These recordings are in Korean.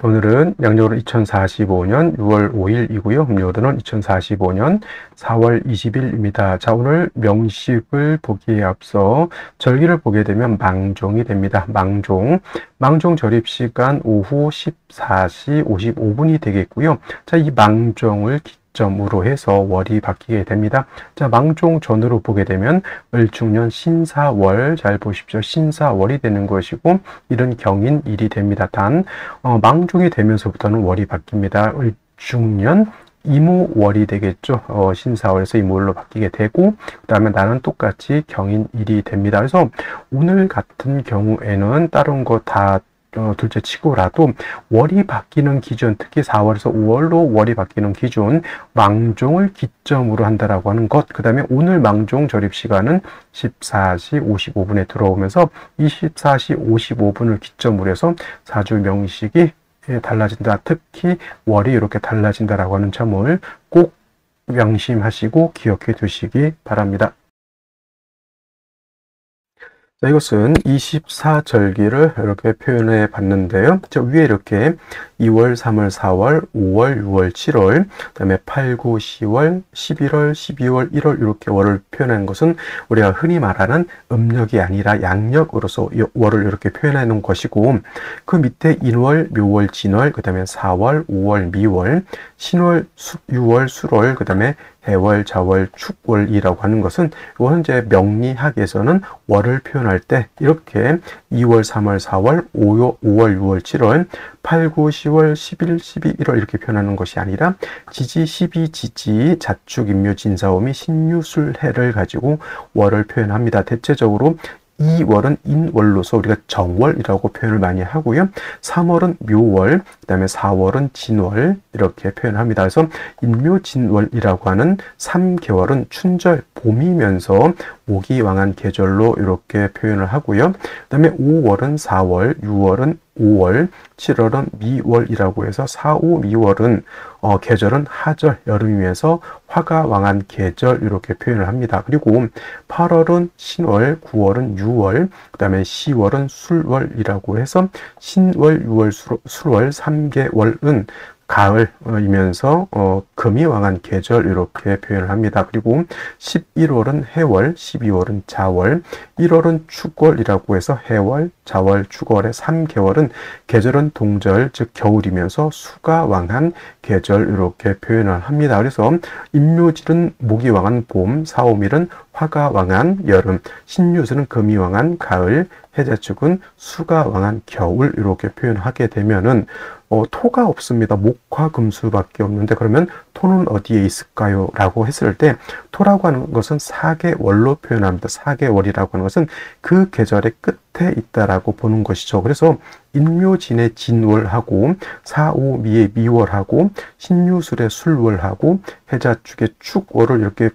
오늘은 양력으로 2045년 6월 5일이고요. 음력으로는 2045년 4월 20일입니다. 자, 오늘 명식을 보기에 앞서 절기를 보게 되면 망종이 됩니다. 망종 절입 시간 오후 14시 55분이 되겠고요. 자, 이 망종을 기점으로 해서 월이 바뀌게 됩니다. 자, 망종 전으로 보게 되면 을중년 신사월, 잘 보십시오. 신사월이 되는 것이고 이런 경인일이 됩니다. 단 망종이 되면서부터는 월이 바뀝니다. 을중년 이모월이 되겠죠. 신사월에서 이모월로 바뀌게 되고 그 다음에 나는 똑같이 경인일이 됩니다. 그래서 오늘 같은 경우에는 다른 거 다 둘째 치고라도 월이 바뀌는 기준, 특히 4월에서 5월로 월이 바뀌는 기준, 망종을 기점으로 한다라고 하는 것, 그 다음에 오늘 망종 절입 시간은 14시 55분에 들어오면서 24시 55분을 기점으로 해서 사주 명식이 달라진다. 특히 월이 이렇게 달라진다라고 하는 점을 꼭 명심하시고 기억해 두시기 바랍니다. 자, 이것은 24절기를 이렇게 표현해 봤는데요. 저 위에 이렇게 2월, 3월, 4월, 5월, 6월, 7월, 그 다음에 8, 9, 10월, 11월, 12월, 1월 이렇게 월을 표현하는 것은 우리가 흔히 말하는 음력이 아니라 양력으로서 월을 이렇게 표현해 놓은 것이고, 그 밑에 인월, 묘월, 진월, 그 다음에 4월, 5월, 미월, 신월, 6월, 술월, 그 다음에 해월, 자월, 축월이라고 하는 것은 이거는 이제 명리학에서는 월을 표현할 때 이렇게 2월, 3월, 4월, 5월, 6월, 7월, 8, 9, 10월, 11, 12, 1월 이렇게 표현하는 것이 아니라 지지, 시비, 지지, 자축, 임묘, 진사오미, 신유술해를 가지고 월을 표현합니다. 대체적으로 이 월은 인월로서 우리가 정월이라고 표현을 많이 하고요. 3월은 묘월, 그 다음에 4월은 진월 이렇게 표현합니다. 그래서 인묘진월이라고 하는 3개월은 춘절, 봄이면서 모기왕한 계절로 이렇게 표현을 하고요. 그 다음에 5월은 4월, 6월은 5월, 7월은 미월이라고 해서 4, 5, 미월은 계절은 하절, 여름이면서 화가 왕한 계절 이렇게 표현을 합니다. 그리고 8월은 신월, 9월은 유월, 그 다음에 10월은 술월이라고 해서 신월, 유월, 술월 3개월은 가을이면서 금이 왕한 계절 이렇게 표현을 합니다. 그리고 11월은 해월, 12월은 자월, 1월은 축월이라고 해서 해월, 자월, 축월의 3개월은 계절은 동절, 즉 겨울이면서 수가 왕한 계절 이렇게 표현을 합니다. 그래서 임묘질은 목이 왕한 봄, 사오밀은 화가 왕한 여름, 신유술은 금이 왕한 가을, 해자축은 수가 왕한 겨울 이렇게 표현하게 되면은 토가 없습니다. 목화 금수밖에 없는데 그러면 토는 어디에 있을까요? 라고 했을 때 토라고 하는 것은 4개월로 표현합니다. 4개월이라고 하는 것은 그 계절의 끝에 있다라고 보는 것이죠. 그래서 인묘진의 진월하고 4, 5, 미의 미월하고 신유술의 술월하고 해자축의 축월을 이렇게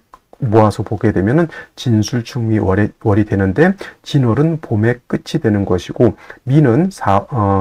모아서 보게 되면은 진술충미 월이 되는데 진월은 봄의 끝이 되는 것이고 미는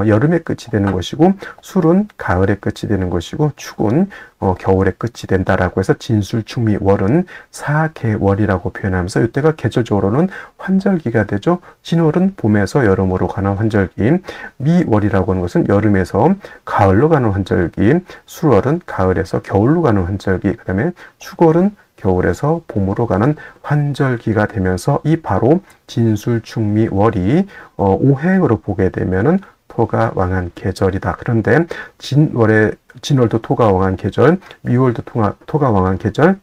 여름의 끝이 되는 것이고 술은 가을의 끝이 되는 것이고 축은 겨울의 끝이 된다라고 해서 진술충미 월은 4개월이라고 표현하면서 이때가 계절적으로는 환절기가 되죠. 진월은 봄에서 여름으로 가는 환절기, 미월이라고 하는 것은 여름에서 가을로 가는 환절기, 술월은 가을에서 겨울로 가는 환절기, 그 다음에 축월은 겨울에서 봄으로 가는 환절기가 되면서 이 바로 진술충미월이 오행으로 보게 되면은 토가 왕한 계절이다. 그런데 진월도 토가 왕한 계절, 미월도 토가 왕한 계절,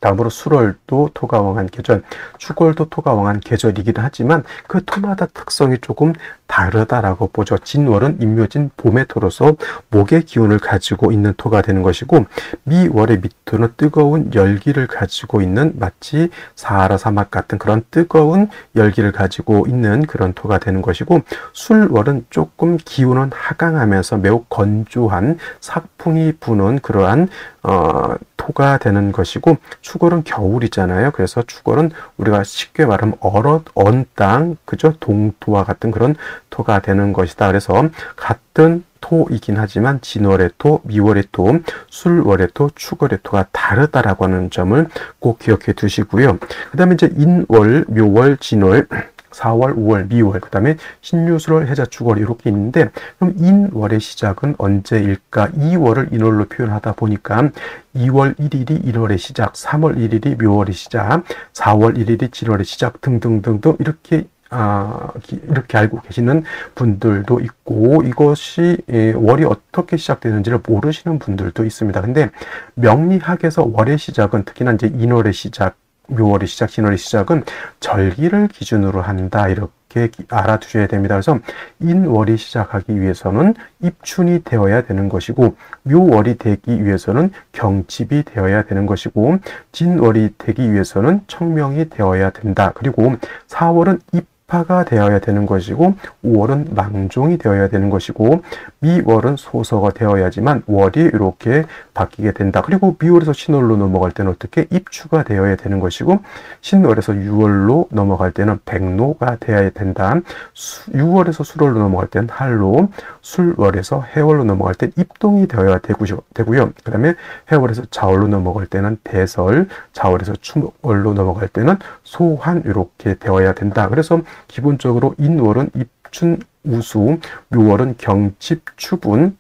다음으로 술월도 토가 왕한 계절, 축월도 토가 왕한 계절이기는 하지만 그 토마다 특성이 조금 다르다라고 보죠. 진월은 임묘진 봄의 토로서 목의 기운을 가지고 있는 토가 되는 것이고 미월의 밑토는 뜨거운 열기를 가지고 있는 마치 사하라 사막 같은 그런 뜨거운 열기를 가지고 있는 그런 토가 되는 것이고 술월은 조금 기운은 하강하면서 매우 건조한 sak풍이 부는 그러한 토가 되는 것이고 축월은 겨울이잖아요. 그래서 축월은 우리가 쉽게 말하면 언 땅, 그죠? 동토와 같은 그런 토가 되는 것이다. 그래서 같은 토이긴 하지만 진월의 토, 미월의 토, 술월의 토, 축월의 토가 다르다라고 하는 점을 꼭 기억해 두시고요. 그 다음에 이제 인월, 묘월, 진월 4월, 5월, 미월, 그 다음에 신유술월, 해자, 축월 이렇게 있는데, 그럼 인월의 시작은 언제일까? 2월을 인월로 표현하다 보니까 2월 1일이 인월의 시작, 3월 1일이 묘월의 시작, 4월 1일이 진월의 시작 등등등등 이렇게 알고 계시는 분들도 있고, 이것이 월이 어떻게 시작되는지를 모르시는 분들도 있습니다. 근데 명리학에서 월의 시작은 특히나 이제 인월의 시작, 묘월의 시작, 진월의 시작은 절기를 기준으로 한다, 이렇게 알아두셔야 됩니다. 그래서 인월이 시작하기 위해서는 입춘이 되어야 되는 것이고, 묘월이 되기 위해서는 경칩이 되어야 되는 것이고, 진월이 되기 위해서는 청명이 되어야 된다. 그리고 4월은 입하가 되어야 되는 것이고, 5월은 망종이 되어야 되는 것이고, 미월은 소서가 되어야지만 월이 이렇게 바뀌게 된다. 그리고 미월에서 신월로 넘어갈 때는 어떻게? 입추가 되어야 되는 것이고, 신월에서 유월로 넘어갈 때는 백로가 되어야 된다. 6월에서 술월로 넘어갈 때는 할로, 술월에서 해월로 넘어갈 때는 입동이 되어야 되고요. 그 다음에 해월에서 자월로 넘어갈 때는 대설, 자월에서 추월로 넘어갈 때는 소환, 이렇게 되어야 된다. 그래서 기본적으로 인월은 입춘, 우수, 묘월은 경칩, 추분,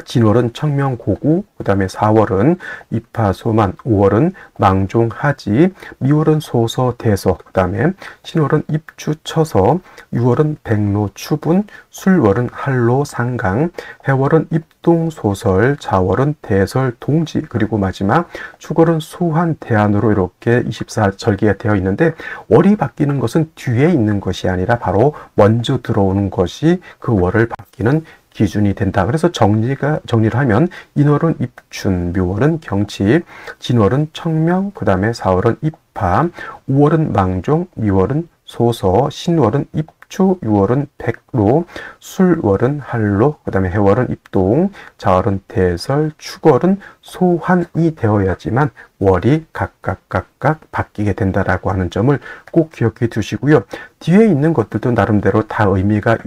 진월은 청명, 고구, 그 다음에 4월은 입하, 소만, 5월은 망종, 하지, 미월은 소서, 대서, 그 다음에 신월은 입추, 처서, 6월은 백로, 추분, 술월은 할로, 상강, 해월은 입동, 소설, 자월은 대설, 동지, 그리고 마지막 축월은 소환, 대안으로 이렇게 24절기가 되어 있는데, 월이 바뀌는 것은 뒤에 있는 것이 아니라 바로 먼저 들어오는 것이 그 월을 바뀌는 기준이 된다. 그래서 정리를 하면 인월은 입춘, 묘월은 경칩, 진월은 청명, 그 다음에 4월은 입하, 5월은 망종, 미월은 소서, 신월은 입추, 6월은 백로, 술월은 할로, 그 다음에 해월은 입동, 자월은 대설, 축월은 소환이 되어야지만 월이 각각 바뀌게 된다라고 하는 점을 꼭 기억해 두시고요. 뒤에 있는 것들도 나름대로 다 의미가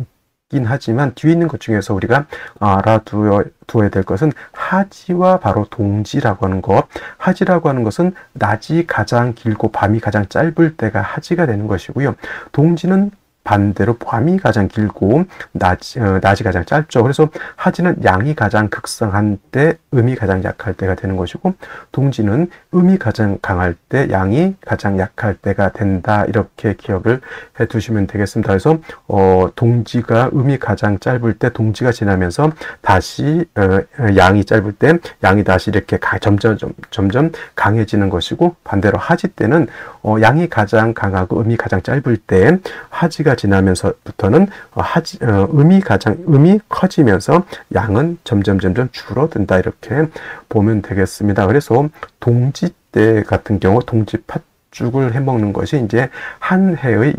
긴 하지만 뒤에 있는 것 중에서 우리가 알아두어야 될 것은 하지와 바로 동지라고 하는 것. 하지라고 하는 것은 낮이 가장 길고 밤이 가장 짧을 때가 하지가 되는 것이고요. 동지는 반대로 밤이 가장 길고 낮이 가장 짧죠. 그래서 하지는 양이 가장 극성한 때, 음이 가장 약할 때가 되는 것이고, 동지는 음이 가장 강할 때, 양이 가장 약할 때가 된다. 이렇게 기억을 해 두시면 되겠습니다. 그래서 동지가 음이 가장 짧을 때 동지가 지나면서 다시 양이 짧을 때 양이 다시 이렇게 점점 강해지는 것이고, 반대로 하지 때는 양이 가장 강하고 음이 가장 짧을 때 하지가 지나면서부터는 음이 커지면서 양은 점점 줄어든다. 이렇게 보면 되겠습니다. 그래서 동지 때 같은 경우 동지 팥죽을 해먹는 것이 이제 한 해의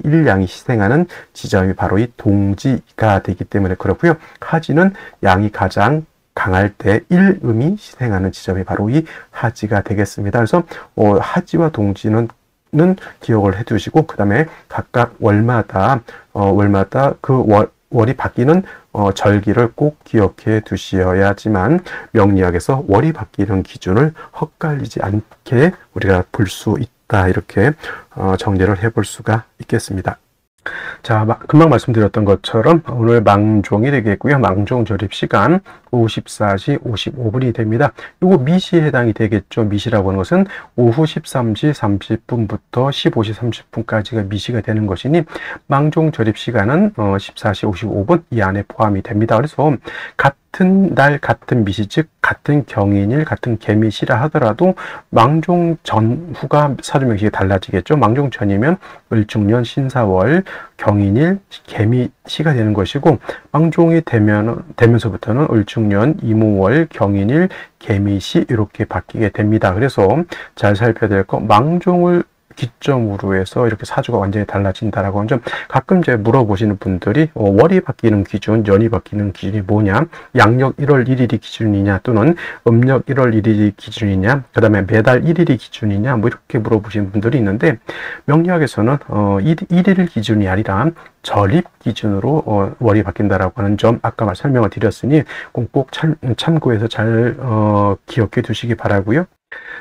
일양이 희생하는 지점이 바로 이 동지가 되기 때문에 그렇고요. 하지는 양이 가장 강할 때 일음이 희생하는 지점이 바로 이 하지가 되겠습니다. 그래서 하지와 동지는 기억을 해 두시고, 그 다음에 각각 월마다 그 월이 바뀌는 절기를 꼭 기억해 두셔야지만 명리학에서 월이 바뀌는 기준을 헛갈리지 않게 우리가 볼 수 있다. 이렇게 정리를 해볼 수가 있겠습니다. 자, 금방 말씀드렸던 것처럼 오늘 망종이 되겠고요. 망종 절입 시간 오후 14시 55분이 됩니다. 이거 미시에 해당이 되겠죠. 미시라고 하는 것은 오후 13시 30분부터 15시 30분까지가 미시가 되는 것이니, 망종 절입 시간은 14시 55분 이 안에 포함이 됩니다. 그래서 같은 날 같은 미시, 즉 같은 경인일 같은 개미시라 하더라도 망종 전후가 사주명식이 달라지겠죠. 망종 전이면 을중년 신사월, 경인일 개미시가 되는 것이고, 망종이 되면서부터는 을중년 이모월, 경인일 개미시 이렇게 바뀌게 됩니다. 그래서 잘 살펴야 될 거, 망종을 기점으로 해서 이렇게 사주가 완전히 달라진다라고 하는 점, 가끔 이제 물어보시는 분들이 월이 바뀌는 기준, 연이 바뀌는 기준이 뭐냐, 양력 1월 1일이 기준이냐, 또는 음력 1월 1일이 기준이냐, 그 다음에 매달 1일이 기준이냐, 뭐 이렇게 물어보시는 분들이 있는데, 명리학에서는 1일 기준이 아니라 절입 기준으로 월이 바뀐다라고 하는 점 아까 설명을 드렸으니 꼭 참고해서 잘 기억해 두시기 바라고요.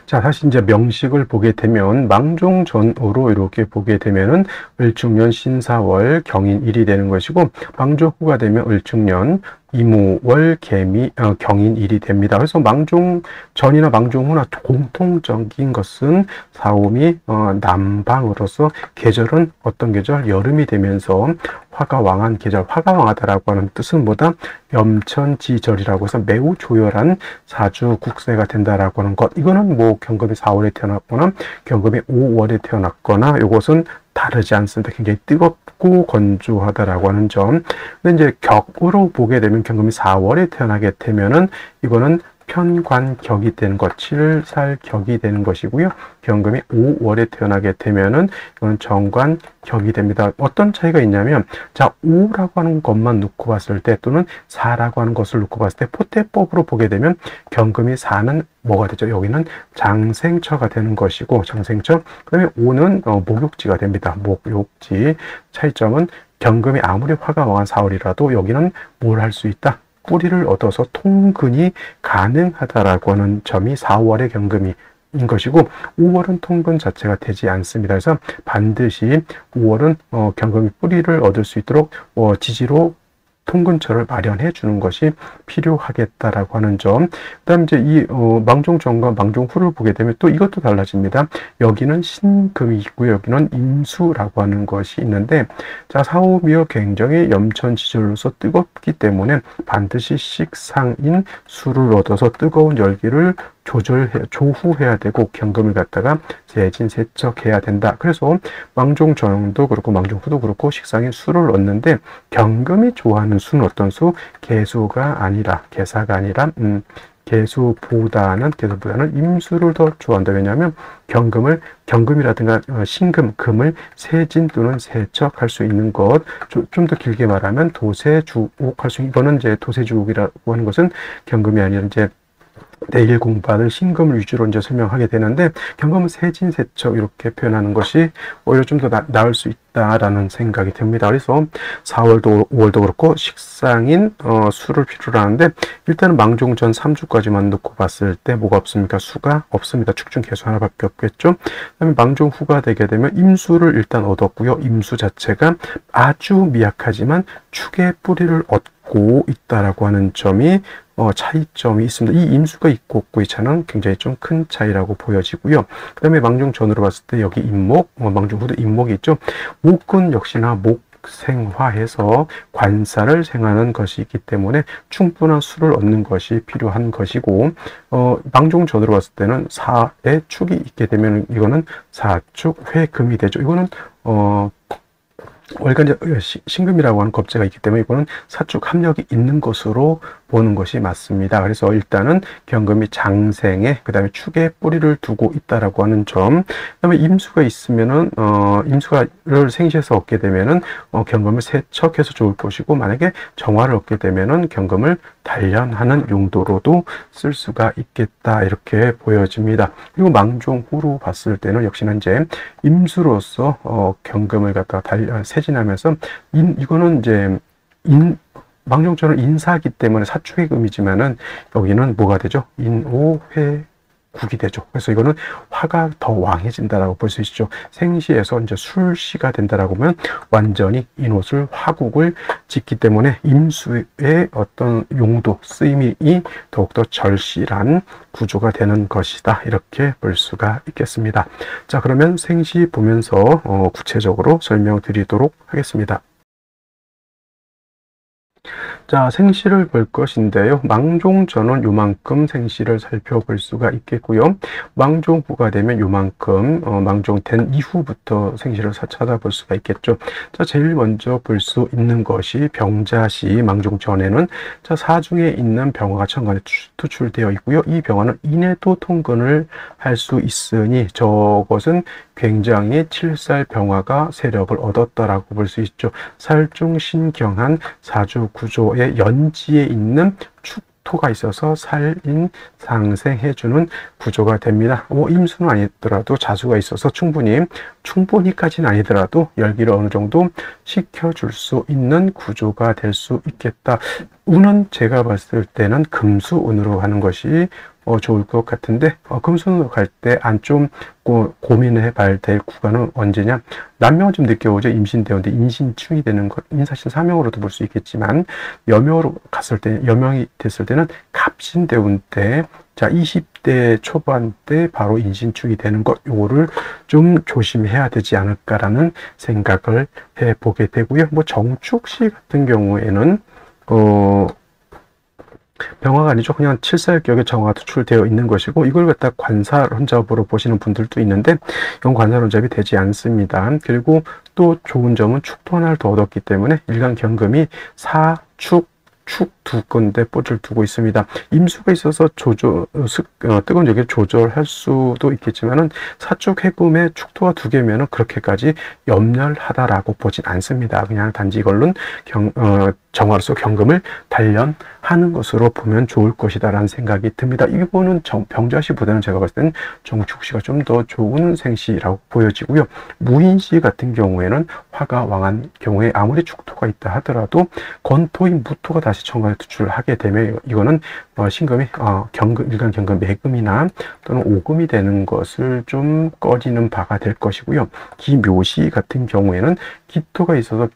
자, 사실 이제 명식을 보게 되면 망종전으로 이렇게 보게 되면은 을충년 신사월 경인일이 되는 것이고, 망종후가 되면 을충년 이무월 경인일이 됩니다. 그래서 망종전이나 망종후나 공통적인 것은 사오미 남방으로서 계절은 어떤 계절? 여름이 되면서 화가 왕한 계절, 화가 왕하다라고 하는 뜻은 뭐다? 염천지절이라고 해서 매우 조열한 사주 국세가 된다라고 하는 것. 이거는 뭐 경금이 4월에 태어났거나 경금이 5월에 태어났거나 이것은 다르지 않습니다. 굉장히 뜨겁고 건조하다라고 하는 점. 근데 이제 격으로 보게 되면 경금이 4월에 태어나게 되면은 이거는 편관격이 되는 것, 7살격이 되는 것이고요. 경금이 5월에 태어나게 되면은 이거는 정관격이 됩니다. 어떤 차이가 있냐면, 자, 5라고 하는 것만 놓고 봤을 때 또는 4라고 하는 것을 놓고 봤을 때 포태법으로 보게 되면 경금이 4는 뭐가 되죠? 여기는 장생처가 되는 것이고, 장생처. 그 다음에 5는 목욕지가 됩니다. 목욕지. 차이점은 경금이 아무리 화가 왕한 4월이라도 여기는 뭘 할 수 있다? 뿌리를 얻어서 통근이 가능하다라고 하는 점이 4월의 경금이 인 것이고, 5월은 통근 자체가 되지 않습니다. 그래서 반드시 5월은 경금이 뿌리를 얻을 수 있도록 지지로 통근처를 마련해 주는 것이 필요하겠다라고 하는 점. 그다음 이제 이 망종전과 망종후를 보게 되면 또 이것도 달라집니다. 여기는 신금이 있고요. 여기는 임수라고 하는 것이 있는데, 자, 사오미어 굉장히 염천지절로서 뜨겁기 때문에 반드시 식상인 수를 얻어서 뜨거운 열기를 조후해야 되고 경금을 갖다가 세진세척해야 된다. 그래서 망종전도 그렇고 망종후도 그렇고 식상인 수를 얻는데, 경금이 좋아하는 수는 어떤 수? 개수가 아니라, 개사가 아니라 개수보다는 임수를 더 좋아한다. 왜냐하면 경금이라든가 신금, 금을 세진 또는 세척할 수 있는 것, 좀 더 길게 말하면 도세주옥할 수, 이거는 이제 도세주옥이라고 하는 것은 경금이 아니라 이제 내일 공부하는 신금을 위주로 이제 설명하게 되는데, 경금은 세진세척 이렇게 표현하는 것이 오히려 좀 더 나을 수 있다라는 생각이 듭니다. 그래서 4월도 5월도 그렇고 식상인 수를 필요로 하는데, 일단은 망종전 3주까지만 놓고 봤을 때 뭐가 없습니까? 수가 없습니다. 축중 개수 하나밖에 없겠죠. 그다음에 망종후가 되게 되면 임수를 일단 얻었고요. 임수 자체가 아주 미약하지만 축의 뿌리를 얻고 있다라고 하는 점이 차이점이 있습니다. 이 임수가 있고 없고의 차는 굉장히 좀 큰 차이라고 보여지고요. 그 다음에 망종전으로 봤을 때 여기 임목, 망종후도 임목이 있죠. 목은 역시나 목생화해서 관사를 생하는 것이 있기 때문에 충분한 수를 얻는 것이 필요한 것이고, 망종전으로 봤을 때는 사의 축이 있게 되면 이거는 사축 회금이 되죠. 이거는 월간 신금이라고 하는 겁재가 있기 때문에 이거는 사축 합력이 있는 것으로 보는 것이 맞습니다. 그래서 일단은 경금이 장생에 그다음에 축에 뿌리를 두고 있다라고 하는 점. 그다음에 임수가 있으면은 임수가를 생시해서 얻게 되면은 경금을 세척해서 좋을 것이고, 만약에 정화를 얻게 되면은 경금을 단련하는 용도로도 쓸 수가 있겠다, 이렇게 보여집니다. 그리고 망종후로 봤을 때는 역시나 이제 임수로서 경금을 갖다가 세진하면서 이거는 이제 망종전은 인사기 때문에 사축의 금이지만은 여기는 뭐가 되죠? 인오회국이 되죠. 그래서 이거는 화가 더 왕해진다라고 볼 수 있죠. 생시에서 이제 술시가 된다라고 하면 완전히 인옷을 화국을 짓기 때문에 임수의 어떤 용도, 쓰임이 더욱더 절실한 구조가 되는 것이다, 이렇게 볼 수가 있겠습니다. 자, 그러면 생시 보면서 구체적으로 설명드리도록 하겠습니다. 자, 생시를 볼 것인데요. 망종전은 요만큼 생시를 살펴볼 수가 있겠고요. 망종후가 되면 요만큼 망종된 이후부터 생시를 찾아볼 수가 있겠죠. 자, 제일 먼저 볼 수 있는 것이 병자시. 망종전에는 자, 사중에 있는 병화가 천간에 투출되어 있고요. 이 병화는 인해도 통근을 할 수 있으니 저것은 굉장히 7살 병화가 세력을 얻었다라고 볼 수 있죠. 살중신경한 사주 구조의 연지에 있는 축토가 있어서 살인 상생해주는 구조가 됩니다. 임수는 아니더라도 자수가 있어서 충분히까지는 아니더라도 열기를 어느 정도 식혀줄 수 있는 구조가 될 수 있겠다. 운은 제가 봤을 때는 금수운으로 하는 것이 좋을 것 같은데, 금수로 갈 때 안 좀 고민해 봐야 될 구간은 언제냐? 난명은 좀 늦게 오죠. 임신되었는데 임신충이 되는 것, 인사신 사명으로도 볼 수 있겠지만, 여명으로 갔을 때, 여명이 됐을 때는 갑신되운 때, 자, 20대 초반 때 바로 임신충이 되는 것, 요거를 좀 조심해야 되지 않을까라는 생각을 해 보게 되고요. 뭐 정축시 같은 경우에는 병화가 아니죠. 그냥 칠살격에 정화가 투출되어 있는 것이고, 이걸 갖다 관사론잡으로 보시는 분들도 있는데, 이건 관사론잡이 되지 않습니다. 그리고 또 좋은 점은 축토 하나를 더 얻었기 때문에 일간경금이 사축 축 두 건데 뽀를 두고 있습니다. 임수가 있어서 뜨거운 열기를 조절할 수도 있겠지만은 사축 해금에 축토가 두 개면은 그렇게까지 염려하다라고 보진 않습니다. 그냥 단지 이걸로는 정화로서 경금을 단련하는 것으로 보면 좋을 것이다라는 생각이 듭니다. 이거는 병자시보다는 제가 봤을 때는 정축시가 좀 더 좋은 생시라고 보여지고요. 무인시 같은 경우에는 화가 왕한 경우에 아무리 축토가 있다 하더라도 건토인 무토가 다시 정관에 투출하게 되면 이거는 신금이 일간 경금 매금이나 또는 오금이 되는 것을 좀 꺼지는 바가 될 것이고요. 기묘시 같은 경우에는 기토가 있어서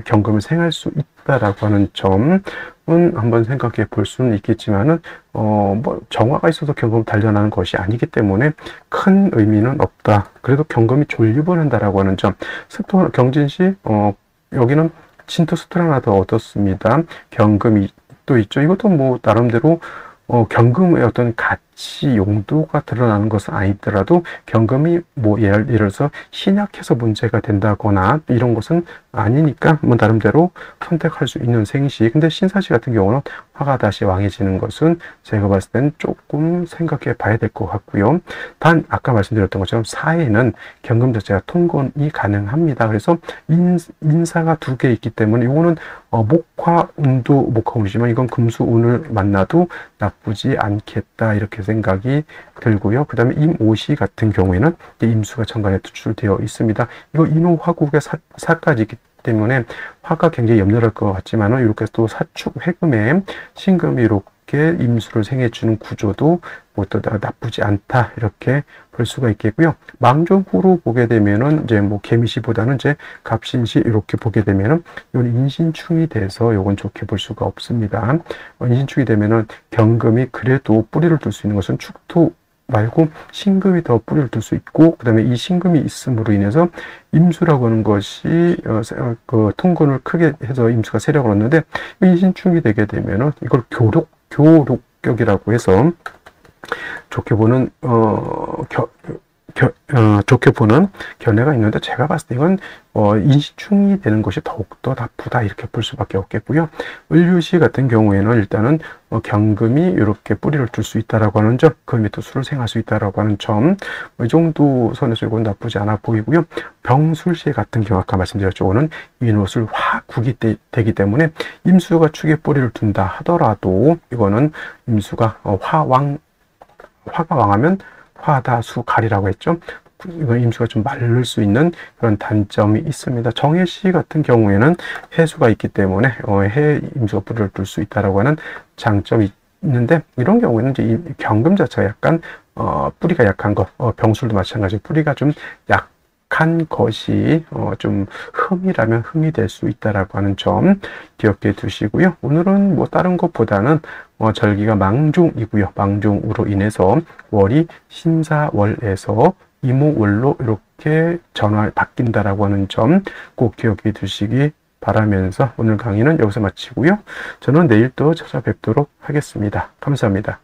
경금을 생할 수 있다라고 하는 점은 한번 생각해 볼 수는 있겠지만은 뭐 정화가 있어서 경금을 단련하는 것이 아니기 때문에 큰 의미는 없다. 그래도 경금이 존립을 한다라고 하는 점. 스토 경진시 여기는 진토 스토를 하나 더 얻었습니다. 경금이 또 있죠. 이것도 뭐 나름대로 경금의 어떤 가치 용도가 드러나는 것은 아니더라도 경금이 뭐 예를 들어서 신약해서 문제가 된다거나 이런 것은 아니니까 뭐 나름대로 선택할 수 있는 생시. 근데 신사시 같은 경우는 화가 다시 왕해지는 것은 제가 봤을 땐 조금 생각해 봐야 될 것 같고요. 단 아까 말씀드렸던 것처럼 사에는 경금 자체가 통건이 가능합니다. 그래서 인사가 두 개 있기 때문에 이거는 목화운도 목화운이지만 이건 금수운을 만나도 나쁘지 않겠다 이렇게 생각이 들고요. 그 다음에 임오시 같은 경우에는 임수가 천간에 투출되어 있습니다. 이거 인호화국의 사까지 있기 때문에 화가 굉장히 염려할 것 같지만은 이렇게 또 사축 회금에 신금이 이렇게 임수를 생해주는 구조도 뭐 또 나쁘지 않다 이렇게 볼 수가 있겠고요. 망종후로 보게 되면은 이제 뭐 개미시보다는 이제 갑신시 이렇게 보게 되면은 이건 인신충이 돼서 이건 좋게 볼 수가 없습니다. 인신충이 되면은 경금이 그래도 뿌리를 둘 수 있는 것은 축토 말고 신금이 더 뿌리를 둘 수 있고, 그 다음에 이 신금이 있음으로 인해서 임수라고 하는 것이 그 통근을 크게 해서 임수가 세력을 얻는데 인신충이 되게 되면은 이걸 교록격이라고 해서 좋게 보는 좋게 보는 견해가 있는데, 제가 봤을 때 이건 인신충이 되는 것이 더욱더 나쁘다 이렇게 볼 수밖에 없겠고요. 을유시 같은 경우에는 일단은 경금이 이렇게 뿌리를 둘 수 있다라고 하는 점, 그 밑에 수를 생할 수 있다라고 하는 점, 이 정도 선에서 이건 나쁘지 않아 보이고요. 병술시 같은 경우 아까 말씀드렸죠. 이거는 인옷을 화국이 되기 때문에 임수가 축에 뿌리를 둔다 하더라도 이거는 임수가 화가 왕하면 화다수갈이라고 했죠. 이거 임수가 좀 마를 수 있는 그런 단점이 있습니다. 정해시 같은 경우에는 해수가 있기 때문에 해 임수가 뿌리를 둘 수 있다라고 하는 장점이 있는데, 이런 경우에는 이제 이 경금 자체가 약간 뿌리가 약한 것, 병술도 마찬가지로 뿌리가 좀 약한 것이 좀 흠이라면 흠이 될 수 있다라고 하는 점 기억해 두시고요. 오늘은 뭐 다른 것보다는 절기가 망종이고요. 망종으로 인해서 월이 신사월에서 이모월로 이렇게 바뀐다라고 하는 점 꼭 기억해 두시기 바라면서 오늘 강의는 여기서 마치고요. 저는 내일 또 찾아뵙도록 하겠습니다. 감사합니다.